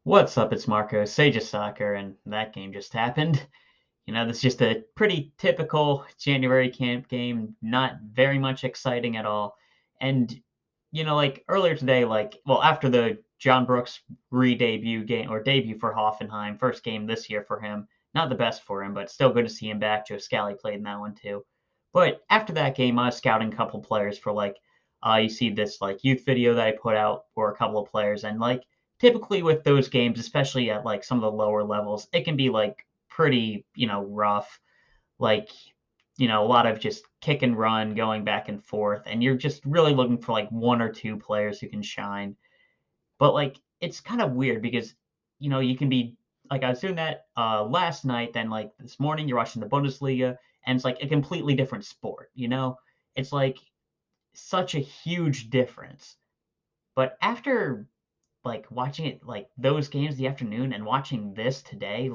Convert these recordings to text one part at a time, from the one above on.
What's up? It's Marco, Sage of Soccer, and that game just happened. This is just a pretty typical January camp game, not very much exciting at all. And, like earlier today, after the John Brooks re-debut game or debut for Hoffenheim, first game this year for him, not the best for him, but still good to see him back. Joe Scally played in that one too. But after that game, I was scouting a couple players for you see this youth video that I put out for a couple of players, and typically with those games, especially at some of the lower levels, it can be pretty, rough. Like, a lot of just kick and run going back and forth, and you're just really looking for one or two players who can shine. But it's kind of weird because, you can be I was doing that last night, then this morning you're watching the Bundesliga, and it's like a completely different sport. It's like such a huge difference. But after watching it those games the afternoon and watching this today,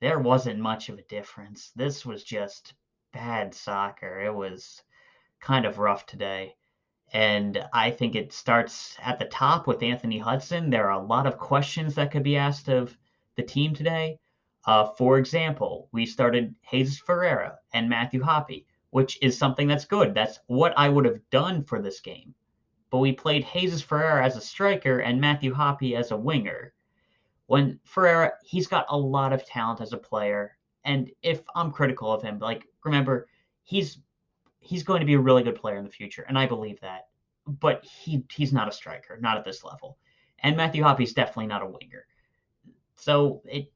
there wasn't much of a difference. This was just bad soccer. It was kind of rough today. And I think it starts at the top with Anthony Hudson. There are a lot of questions that could be asked of the team today. For example, we started Jesus Ferrera and Matthew Hoppe, which is something that's good. That's what I would have done for this game. But we played Jesus Ferrera as a striker and Matthew Hoppe as a winger. When Ferrera, he's got a lot of talent as a player, and if I'm critical of him, remember, he's he's going to be a really good player in the future, and I believe that. But he's not a striker, not at this level. And Matthew Hoppe's definitely not a winger. So it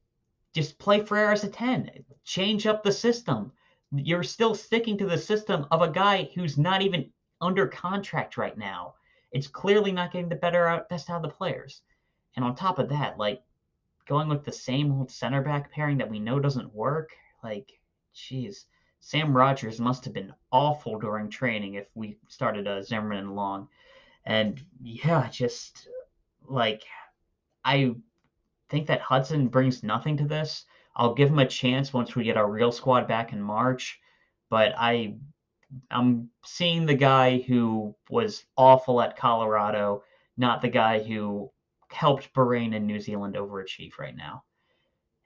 just play Ferrera as a 10. Change up the system. You're still sticking to the system of a guy who's not even under contract right now. It's clearly not getting the best out of the players. And on top of that, going with the same old center back pairing that we know doesn't work, geez, Sam Rogers must have been awful during training if we started Zimmerman and Long. And yeah, just like I think that Hudson brings nothing to this. I'll give him a chance once we get our real squad back in March, but I'm seeing the guy who was awful at Colorado, not the guy who helped Bahrain and New Zealand overachieve right now.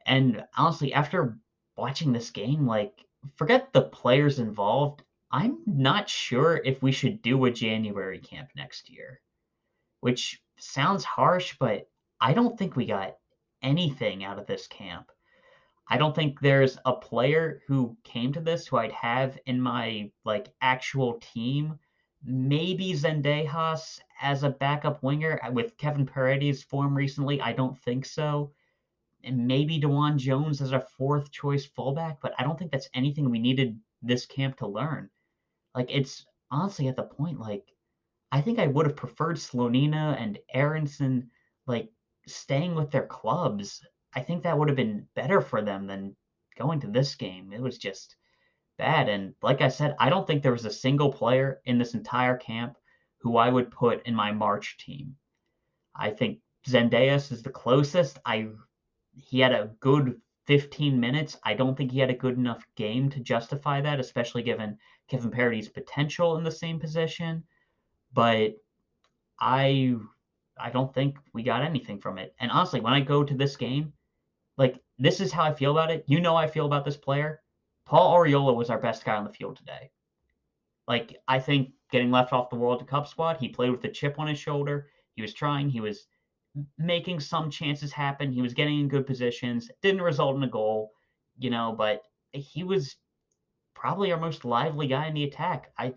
And honestly, after watching this game, forget the players involved. I'm not sure if we should do a January camp next year, which sounds harsh, but I don't think we got anything out of this camp. I don't think there's a player who came to this who I'd have in my actual team. Maybe Zendejas as a backup winger with Kevin Paredes' form recently. I don't think so. And maybe DeJuan Jones as our fourth choice fullback, but I don't think that's anything we needed this camp to learn. It's honestly at the point, I think I would have preferred Slonina and Aaronson, like, staying with their clubs. I think that would have been better for them than going to this game. It was just bad. And like I said, I don't think there was a single player in this entire camp who I would put in my March team. I think Zendejas is the closest. He had a good 15 minutes. I don't think he had a good enough game to justify that, especially given Kevin Parody's potential in the same position. But I I don't think we got anything from it. And honestly, when I go to this game, this is how I feel about it. I feel about this player. Paul Arriola was our best guy on the field today. I think getting left off the World Cup squad, he played with a chip on his shoulder. He was trying. He was making some chances happen. He was getting in good positions. Didn't result in a goal, but he was probably our most lively guy in the attack. I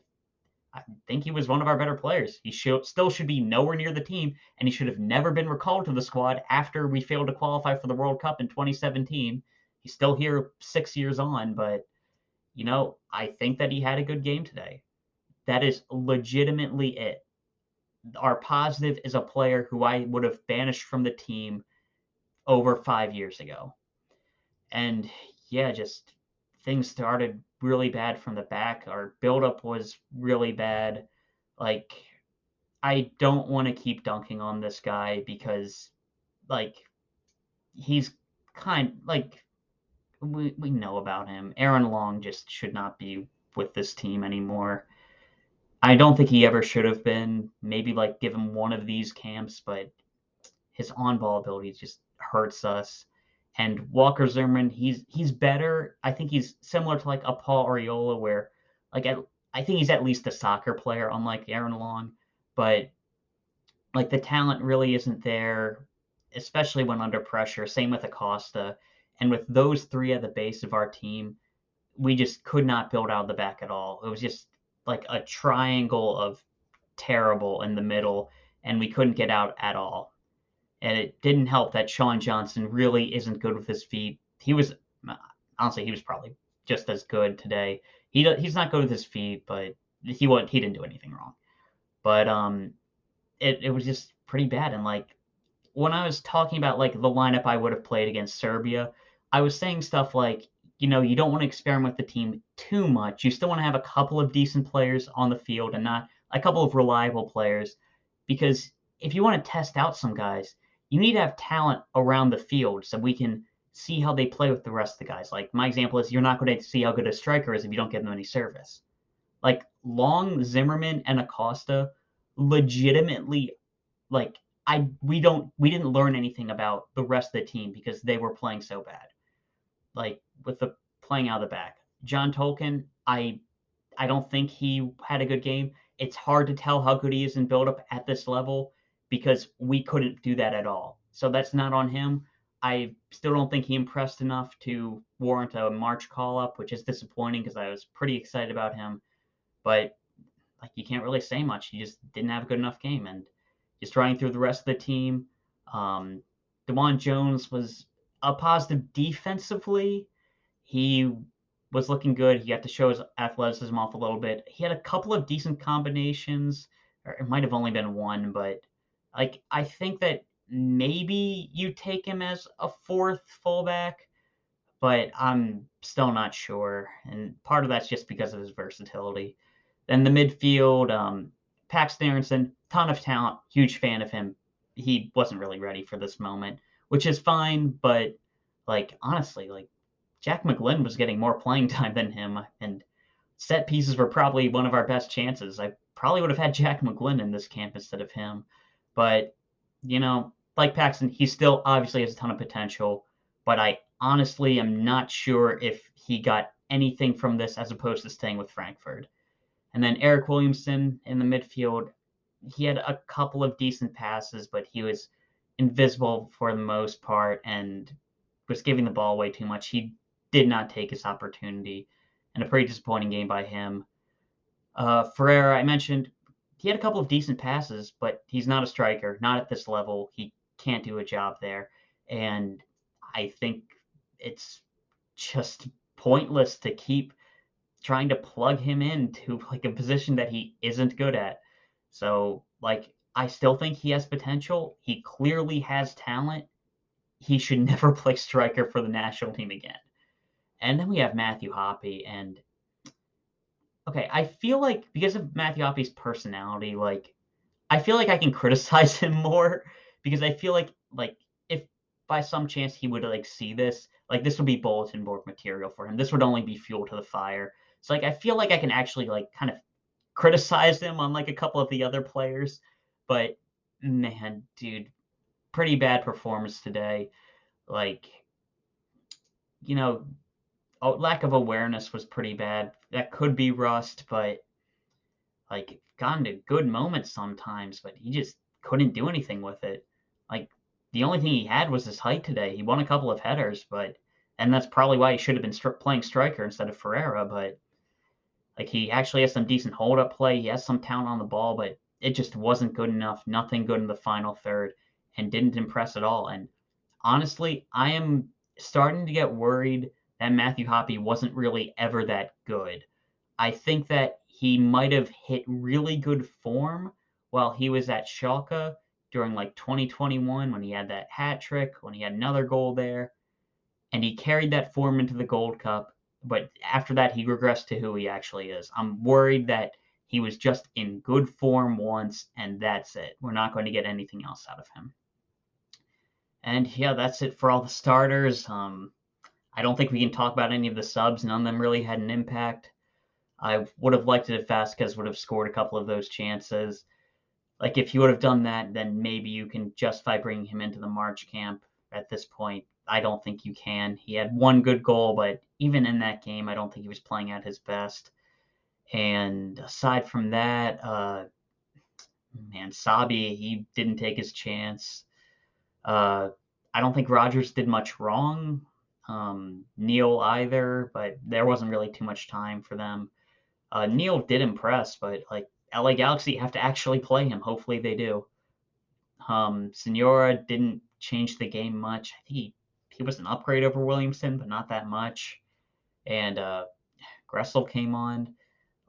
think he was one of our better players. He still should be nowhere near the team, and he should have never been recalled to the squad after we failed to qualify for the World Cup in 2017. He's still here 6 years on, but, I think that he had a good game today. That is legitimately it. Our positive is a player who I would have banished from the team over 5 years ago. And yeah, just things started really bad from the back. Our buildup was really bad. Like, I don't want to keep dunking on this guy because, like, he's we know about him. Aaron Long just should not be with this team anymore. I don't think he ever should have been. Maybe give him one of these camps, but his on-ball ability just hurts us. And Walker Zimmerman, he's better. I think he's similar to like a Paul Arriola, where like I think he's at least a soccer player, unlike Aaron Long, but like the talent really isn't there, especially when under pressure. Same with Acosta. And with those three at the base of our team, we just could not build out the back at all. It was just like a triangle of terrible in the middle, and we couldn't get out at all. And it didn't help that Sean Johnson really isn't good with his feet. He was honestly he was probably just as good today. He's not good with his feet, but he didn't do anything wrong. But it was just pretty bad. And like when I was talking about like the lineup I would have played against Serbia, I was saying stuff like, you don't want to experiment with the team too much. You still want to have a couple of decent players on the field and not a couple of reliable players, because if you want to test out some guys, you need to have talent around the field so we can see how they play with the rest of the guys. Like my example is you're not going to see how good a striker is if you don't give them any service. Like Long, Zimmerman, and Acosta legitimately like we didn't learn anything about the rest of the team because they were playing so bad. Like with the playing out of the back. John Tolkin, I don't think he had a good game. It's hard to tell how good he is in build up at this level because we couldn't do that at all. So that's not on him. I still don't think he impressed enough to warrant a March call up, which is disappointing because I was pretty excited about him. But like you can't really say much. He just didn't have a good enough game, and just running through the rest of the team. Um, DeJuan Jones was a positive defensively. He was looking good. He got to show his athleticism off a little bit. He had a couple of decent combinations, or it might have only been one, but like I think that maybe you take him as a fourth fullback, but I'm still not sure. And part of that's just because of his versatility. Then the midfield, Paxten Aaronson, ton of talent, huge fan of him. He wasn't really ready for this moment, which is fine, but like honestly, like Jack McGlynn was getting more playing time than him, and set pieces were probably one of our best chances. I probably would have had Jack McGlynn in this camp instead of him. But, like Paxton, he still obviously has a ton of potential, but I honestly am not sure if he got anything from this as opposed to staying with Frankfurt. And then Eryk Williamson in the midfield, he had a couple of decent passes, but he was invisible for the most part and was giving the ball away too much. He did not take his opportunity, and a pretty disappointing game by him. Ferrera, I mentioned, he had a couple of decent passes, but he's not a striker, not at this level. He can't do a job there. And I think it's just pointless to keep trying to plug him into like a position that he isn't good at. So, like, I still think he has potential. He clearly has talent. He should never play striker for the national team again. And then we have Matthew Hoppe, and okay, I feel like because of Matthew Hoppe's personality, like I feel like I can criticize him more because I feel like if by some chance he would like see this, like this would be bulletin board material for him. This would only be fuel to the fire. So like I feel like I can actually like kind of criticize him on like a couple of the other players, but man, dude, pretty bad performance today. Like, you know, lack of awareness was pretty bad. That could be rust, but like got into good moments sometimes, but he just couldn't do anything with it. Like the only thing he had was his height today. He won a couple of headers, and that's probably why he should have been playing striker instead of Ferrera. But like he actually has some decent hold up play. He has some talent on the ball, but it just wasn't good enough. Nothing good in the final third, and didn't impress at all. And honestly, I am starting to get worried that Matthew Hoppe wasn't really ever that good. I think that he might have hit really good form while he was at Schalke during like 2021 when he had that hat trick, when he had another goal there, and he carried that form into the Gold Cup. But after that, he regressed to who he actually is. I'm worried that he was just in good form once, and that's it. We're not going to get anything else out of him. And yeah, that's it for all the starters. I don't think we can talk about any of the subs. None of them really had an impact. I would have liked it if Vazquez would have scored a couple of those chances. Like, if you would have done that, then maybe you can justify bringing him into the March camp. At this point, I don't think you can. He had one good goal, but even in that game, I don't think he was playing at his best. And aside from that, man, Sabbi, he didn't take his chance. Uh, I don't think Rogers did much wrong. Neal either, but there wasn't really too much time for them. Neal did impress, but like LA Galaxy have to actually play him. Hopefully they do. Soñora didn't change the game much. I think he was an upgrade over Williamson, but not that much. And Gressel came on.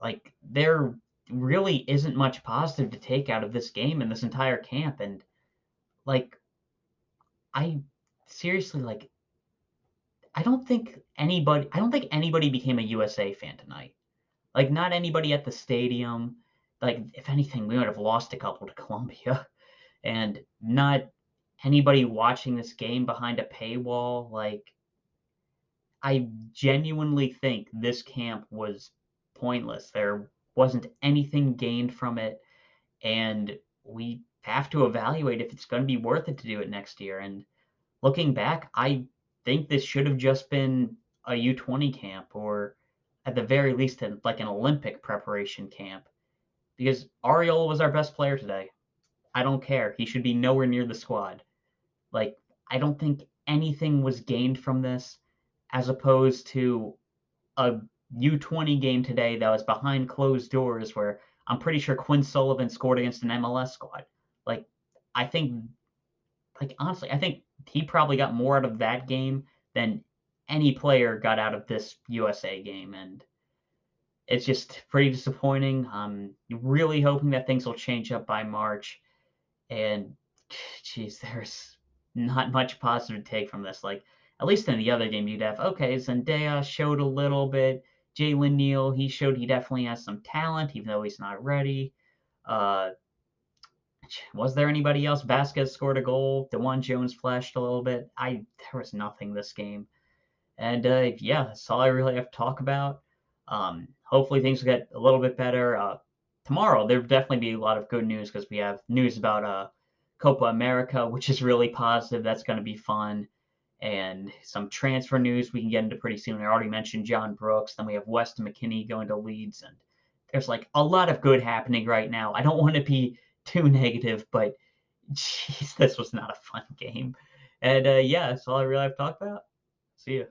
Like, there really isn't much positive to take out of this game and this entire camp. And like, I seriously like I don't think anybody became a USA fan tonight. Like, not anybody at the stadium. Like, if anything, we would have lost a couple to Colombia. And not anybody watching this game behind a paywall. Like, I genuinely think this camp was pointless. There wasn't anything gained from it, and we have to evaluate if it's going to be worth it to do it next year. And looking back, I think this should have just been a U20 camp, or at the very least, like an Olympic preparation camp, because Arriola was our best player today. I don't care. He should be nowhere near the squad. Like, I don't think anything was gained from this, as opposed to a U20 game today that was behind closed doors where I'm pretty sure Quinn Sullivan scored against an MLS squad. Like, I think, like, honestly, I think he probably got more out of that game than any player got out of this USA game. And it's just pretty disappointing. I'm really hoping that things will change up by March. And geez, there's not much positive to take from this. Like, at least in the other game, you'd have, okay, Zendaya showed a little bit. Jalen Neal, he showed he definitely has some talent, even though he's not ready. Uh, was there anybody else? Vazquez scored a goal. DeJuan Jones flashed a little bit. There was nothing this game. And yeah, that's all I really have to talk about. Hopefully things will get a little bit better. Tomorrow there'll definitely be a lot of good news because we have news about Copa America, which is really positive. That's going to be fun. And some transfer news we can get into pretty soon. I already mentioned John Brooks. Then we have Weston McKennie going to Leeds, and there's like a lot of good happening right now. I don't want to be too negative, but jeez, this was not a fun game. And yeah, that's all I really have to talk about. See ya.